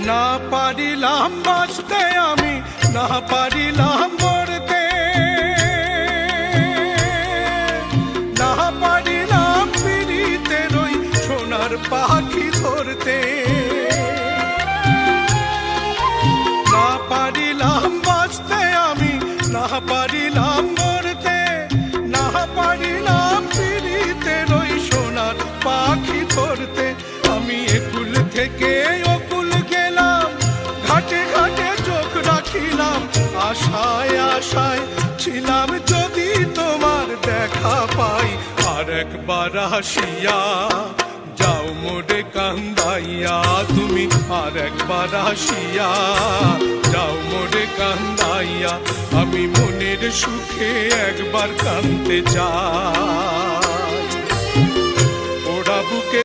না পারিলাম বাঁচতে আমি, না পারিলাম মরতে, না পারিলাম পিরিতের ওই সোনার পাখি ধরতে, না পারিলাম বাঁচতে আমি, না পারিলাম মরতে, না পারিলাম পিরিতের ওই সোনার পাখি ধরতে। আমি একুল থেকে অকুল গেলাম, ঘাটে ঘাটে চোখ রাখিলাম, আশায় আশায় ছিলাম যদি তোমার দেখা পাই। আর একবার আসিয়া যাও মোরে কান্দাইয়া তুমি, আর একবার আসিয়া যাও মোরে কান্দাইয়া। আমি মনের সুখে একবার কাঁদতে চাই।